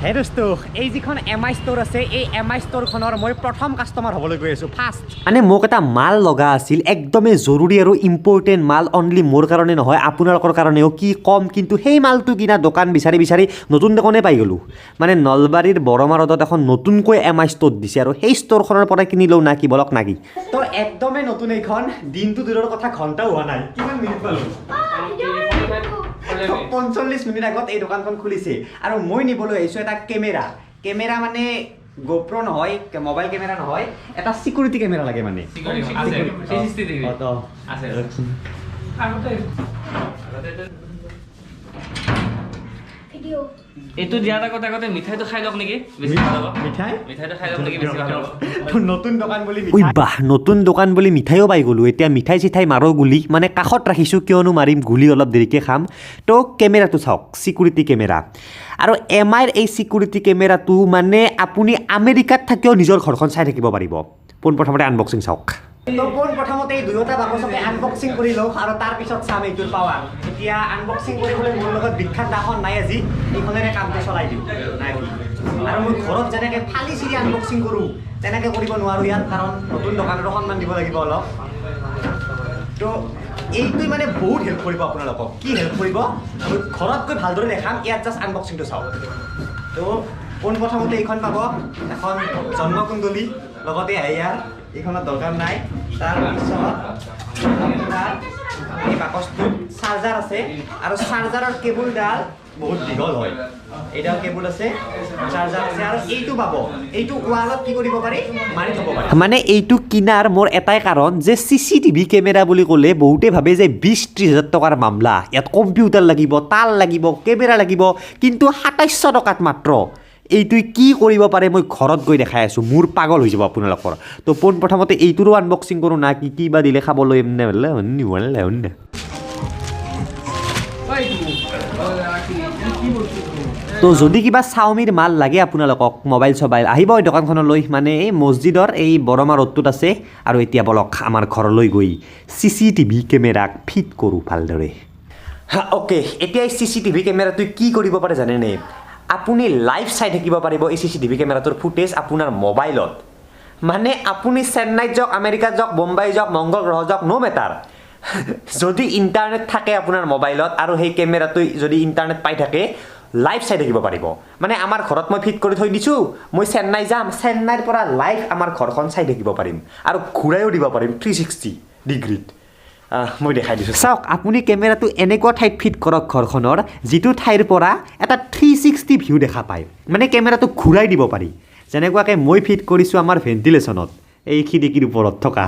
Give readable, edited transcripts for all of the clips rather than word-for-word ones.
হে দোস্ত এই যিখন এমআই ষ্ট'ৰ আছে এই এমআই ষ্ট'ৰখনৰ মই প্ৰথম কাষ্টমাৰ হ'বলৈ গৈ আছোঁ ফাৰ্ষ্ট মানে মোক এটা মাল লগা আছিল একদমেই জৰুৰী আৰু ইম্পৰ্টেণ্ট মাল অনলি মোৰ কাৰণে নহয় আপোনালোকৰ কাৰণেও কি কম কিন্তু সেই মালটো কিনা দোকান বিচাৰি বিচাৰি নতুন দোকানে পাই গ'লোঁ মানে নলবাৰীৰ বৰমা ৰোডত এখন নতুনকৈ এমআই ষ্ট'ৰ দিছে আৰু সেই ষ্ট'ৰখনৰ পৰা কিনি লওঁ না কি বলক নাকি তো একদমেই নতুন এইখন দিনটো দূৰৰ কথা ঘণ্টাও হোৱা নাই কিমান মিনিট পালোঁ 45 মিনিট আগত এই দোকানখন খুলিছে আৰু মই নিবলৈ আহিছোঁ এটা কেমেৰা মানে গোপ্ৰ নহয় মোবাইল কেমেৰা নহয় এটা সিকিউৰিটি কেমেৰা লাগে মানে CCTV আছে এইটো দিয়াৰ আগতে মিঠাইটো খাই লওক নেকি বেছি ভাল হ'ব মিঠাইটো খাই লওক নেকি বেছি ভাল হ'ব নতুন দোকান বুলি মিঠাই বাহ নতুন দোকান বুলি মিঠাইও পাই গ'লোঁ এতিয়া মিঠাই চিঠাই মাৰো গুলি মানে কাষত ৰাখিছোঁ কিয়নো মাৰিম গুলি অলপ দেৰিকৈ খাম তো কেমেৰাটো চাওক সিকিউৰিটি কেমেৰা আৰু এমআইৰ এই সিকিউৰিটি কেমেৰাটো মানে আপুনি আমেৰিকাত থাকিও নিজৰ ঘৰখন চাই থাকিব পাৰিব পোনপ্ৰথমতে আনবক্সিং চাওক তো পোনপ্ৰথমতে এই দুয়োটা বাকচকে আনবক্সিং কৰি লওঁ আৰু তাৰপিছত চাম এইটোৰ পাৱাৰ এতিয়া আনবক্সিং কৰিবলৈ মোৰ লগত বিখ্যাত দাখন নাই আজি এইখনেৰে কামটো চলাই দিওঁ আৰু মই ঘৰত যেনেকৈ ফালি চিৰি আনবক্সিং কৰোঁ তেনেকৈ কৰিব নোৱাৰোঁ ইয়াত কাৰণ নতুন দোকানৰো সন্মান দিব লাগিব অলপ তো এইটোৱে মানে বহুত হেল্প কৰিব আপোনালোকক কি হেল্প কৰিব মই ঘৰত গৈ ভালদৰে দেখাম ইয়াত জাষ্ট আনবক্সিংটো চাওক তো পোনপ্ৰথমতে এইখন পাব এখন জন্মকুণ্ডলী লগতে ইয়াৰ এইখনত দৰকাৰ নাই তাৰপিছত আপোনাৰ এই বাকচটোত চাৰ্জাৰ আছে আৰু চাৰ্জাৰৰ কেবুলডাল বহুত দীঘল হয় এইডাল কেবুল আছে চাৰ্জাৰ আছে আৰু এইটো পাব এইটো ৱালত কি কৰিব পাৰি মাৰি থ'ব পাৰি মানে এইটো কিনাৰ মোৰ এটাই কাৰণ যে CCTV কেমেৰা বুলি ক'লে বহুতে ভাবে যে 20-30 হাজাৰ টকাৰ মামলা ইয়াত কম্পিউটাৰ লাগিব তাল লাগিব কেমেৰা লাগিব কিন্তু 2700 টকাত মাত্ৰ এইটোৱে কি কৰিব পাৰে মই ঘৰত গৈ দেখাই আছোঁ মোৰ পাগল হৈ যাব আপোনালোকৰ তো পোনপ্ৰথমতে এইটোৰো আনবক্সিং কৰোঁ না কি বা দিলে খাবলৈ তো যদি কিবা xiaomiৰ মাল লাগে আপোনালোকক মোবাইল চবাইল আহিব এই দোকানখনলৈ মানে এই মছজিদৰ এই বৰমা ৰোডটোত আছে আৰু এতিয়া বলক আমাৰ ঘৰলৈ গৈ CCTV কেমেৰাক ফিট কৰোঁ ভালদৰে অ'কে এতিয়া এই CCTV কেমেৰাটোৱে কি কৰিব পাৰে জানেনে আপুনি লাইভ চাই থাকিব পাৰিব এই CCTV কেমেৰাটোৰ ফুটেজ আপোনাৰ মোবাইলত মানে আপুনি চেন্নাইত যাওক আমেৰিকাত যাওক মুম্বাই যাওক মংগল গ্ৰহ যাওক নো মেটাৰ যদি ইণ্টাৰনেট থাকে আপোনাৰ মোবাইলত আৰু সেই কেমেৰাটো যদি ইণ্টাৰনেট পাই থাকে লাইভ চাই থাকিব পাৰিব মানে আমাৰ ঘৰত মই ফিট কৰি থৈ দিছোঁ মই চেন্নাই যাম চেন্নাইৰ পৰা লাইভ আমাৰ ঘৰখন চাই থাকিব পাৰিম আৰু ঘূৰাইও দিব পাৰিম 360 ডিগ্ৰীত মই দেখাই দিছোঁ চাওক আপুনি কেমেৰাটো এনেকুৱা ঠাইত ফিট কৰক ঘৰখনৰ যিটো ঠাইৰ পৰা এটা 360 ভিউ দেখা পায় মানে কেমেৰাটো ঘূৰাই দিব পাৰি যেনেকুৱাকৈ মই ফিট কৰিছোঁ আমাৰ ভেণ্টিলেশ্যনত এই খিৰিকীৰ ওপৰত থকা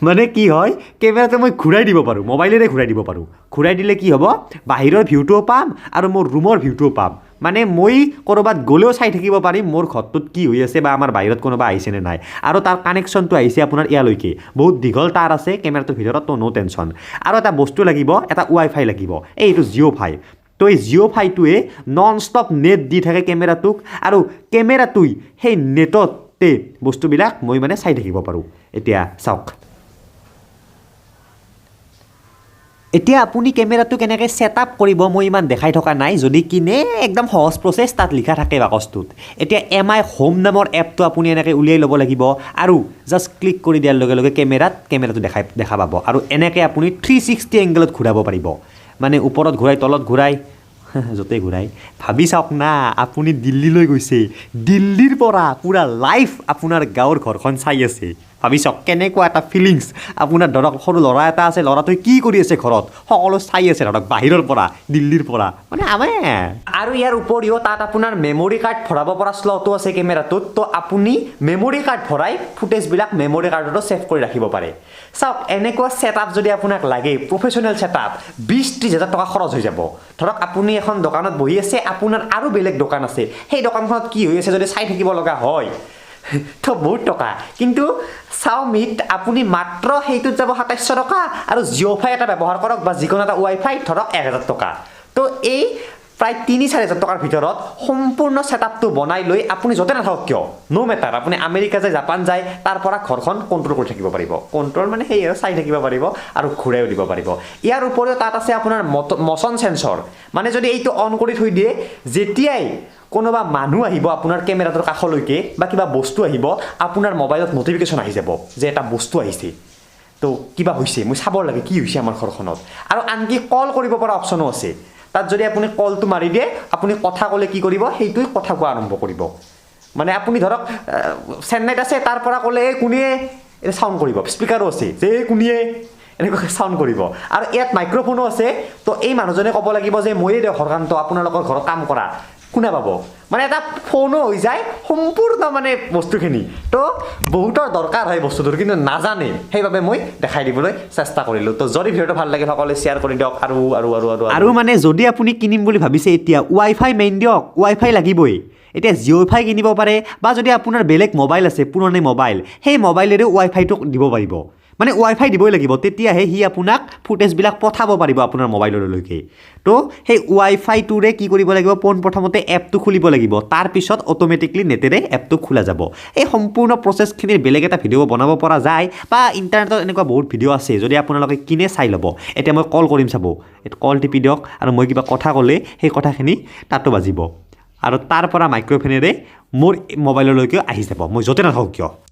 মানে কি হয় কেমেৰাটো মই ঘূৰাই দিব পাৰোঁ মোবাইলেৰে ঘূৰাই দিব পাৰোঁ ঘূৰাই দিলে কি হ'ব বাহিৰৰ ভিউটোও পাম আৰু মোৰ ৰুমৰ ভিউটোও পাম মানে মই ক'ৰবাত গ'লেও চাই থাকিব পাৰিম মোৰ ঘৰটোত কি হৈ আছে বা আমাৰ বাহিৰত কোনোবা আহিছেনে নাই আৰু তাৰ কানেকশ্যনটো আহিছে আপোনাৰ ইয়ালৈকে বহুত দীঘল তাঁৰ আছে কেমেৰাটোৰ ভিতৰত তো নো টেনশ্যন আৰু এটা বস্তু লাগিব এটা ৱাইফাই লাগিব এইটো জিঅ'ফাই তো এই জিঅ'ফাইটোৱে নন ষ্টপ নেট দি থাকে কেমেৰাটোক আৰু কেমেৰাটোই সেই নেটতে বস্তুবিলাক মই মানে চাই থাকিব পাৰোঁ এতিয়া চাওক এতিয়া আপুনি কেমেৰাটো কেনেকৈ ছেট আপ কৰিব মই ইমান দেখাই থকা নাই যদি কিনে একদম সহজ প্ৰচেছ তাত লিখা থাকে বাকচটোত এতিয়া MI হোম নামৰ এপটো আপুনি এনেকৈ উলিয়াই ল'ব লাগিব আৰু জাষ্ট ক্লিক কৰি দিয়াৰ লগে লগে কেমেৰাটো দেখা পাব আৰু এনেকৈ আপুনি 360 এংগলত ঘূৰাব পাৰিব মানে ওপৰত ঘূৰাই তলত ঘূৰাই য'তে ঘূৰাই ভাবি চাওক না আপুনি দিল্লীলৈ গৈছে দিল্লীৰ পৰা পূৰা লাইভ আপোনাৰ গাঁৱৰ ঘৰখন চাই আছে ভাবি চাওক কেনেকুৱা এটা ফিলিংছ আপোনাৰ ধৰক সৰু ল'ৰা এটা আছে ল'ৰাটোৱে কি কৰি আছে ঘৰত সকলো চাই আছে ধৰক বাহিৰৰ পৰা দিল্লীৰ পৰা মানে আৰু ইয়াৰ উপৰিও তাত আপোনাৰ মেমৰি কাৰ্ড ভৰাব পৰা শ্লটো আছে কেমেৰাটোত তো আপুনি মেমৰি কাৰ্ড ভৰাই ফুটেজবিলাক মেমৰি কাৰ্ডতো ছেভ কৰি ৰাখিব পাৰে চাওক এনেকুৱা ছেটআপ যদি আপোনাক লাগে প্ৰফেশ্যনেল ছেটআপ 20-30 হাজাৰ টকা খৰচ হৈ যাব ধৰক আপুনি এখন দোকানত বহি আছে আপোনাৰ আৰু বেলেগ দোকান আছে সেই দোকানখনত কি হৈ আছে যদি চাই থাকিব লগা হয় তো বহুত টকা কিন্তু xiaomiত আপুনি মাত্ৰ সেইটোত যাব 2700 টকা আৰু জিঅ'ফাই এটা ব্যৱহাৰ কৰক বা যিকোনো এটা ৱাইফাই ধৰক 1000 টকা তো এই প্ৰায় ৩-৪ হাজাৰ টকাৰ ভিতৰত সম্পূৰ্ণ ছেটআপটো বনাই লৈ আপুনি য'তে নাথাকক কিয় ন' মেটাৰ আপুনি আমেৰিকা যায় জাপান যায় তাৰ পৰা ঘৰখন কণ্ট্ৰল কৰি থাকিব পাৰিব কণ্ট্ৰল মানে সেই আৰু চাই থাকিব পাৰিব আৰু ঘূৰাইও দিব পাৰিব ইয়াৰ উপৰিও তাত আছে আপোনাৰ মচন সেন্সৰ মানে যদি এইটো অন কৰি থৈ দিয়ে যেতিয়াই কোনোবা মানুহ আহিব আপোনাৰ কেমেৰাটোৰ কাষলৈকে বা কিবা বস্তু আহিব আপোনাৰ মোবাইলত নটিফিকেশ্যন আহি যাব যে এটা বস্তু আহিছে তো কিবা হৈছে মই চাব লাগে কি হৈছে আমাৰ ঘৰখনত আৰু আনকি কল কৰিব পৰা অপশ্যনো আছে তাত যদি আপুনি কলটো মাৰি দিয়ে আপুনি কথা ক'লে কি কৰিব সেইটোই কথা কোৱা আৰম্ভ কৰিব মানে আপুনি ধৰক চেন্নাইত আছে তাৰ পৰা ক'লে কোনে এটা সাউণ্ড কৰিব স্পিকাৰো আছে যে কোনে এনেকৈ সাউণ্ড কৰিব আৰু ইয়াত মাইক্ৰফোনো আছে তো এই মানুহজনে ক'ব লাগিব যে ময়ে দিয়ক হৰকান্ত আপোনালোকৰ ঘৰত কাম কৰা কোনে পাব মানে এটা ফোনো হৈ যায় সম্পূৰ্ণ মানে বস্তুখিনি তো বহুতৰ দৰকাৰ হয় বস্তুটোৰ কিন্তু নাজানে সেইবাবে মই দেখাই দিবলৈ চেষ্টা কৰিলোঁ তো যদি ভিডিঅ'টো ভাল লাগে সকলোৱে শ্বেয়াৰ কৰি দিয়ক আৰু মানে যদি আপুনি কিনিম বুলি ভাবিছে এতিয়া ৱাইফাই মেইন দিয়ক ৱাইফাই লাগিবই এতিয়া জিঅ'ফাই কিনিব পাৰে বা যদি আপোনাৰ বেলেগ মোবাইল আছে পুৰণি মোবাইল সেই মোবাইলেৰে ৱাইফাইটো দিব পাৰিব মানে ৱাইফাই দিবই লাগিব তেতিয়াহে সি আপোনাক ফুটেজবিলাক পঠাব পাৰিব আপোনাৰ মোবাইললৈকে তো সেই ৱাইফাইটোৰে কি কৰিব লাগিব পোনপ্ৰথমতে এপটো খুলিব লাগিব তাৰপিছত অট'মেটিকলি নেটেৰে এপটো খোলা যাব এই সম্পূৰ্ণ প্ৰচেছখিনিৰ বেলেগ এটা ভিডিঅ' বনাব পৰা যায় বা ইণ্টাৰনেটত এনেকুৱা বহুত ভিডিঅ' আছে যদি আপোনালোকে কিনে চাই ল'ব এতিয়া মই কল কৰিম চাব এইটো কল টিপি দিয়ক আৰু মই কিবা কথা ক'লে সেই কথাখিনি তাতো বাজিব আৰু তাৰ পৰা মাইক্ৰ'ফোনেৰে মোৰ মোবাইললৈকে আহি যাব মই য'তে নাথাকক কিয়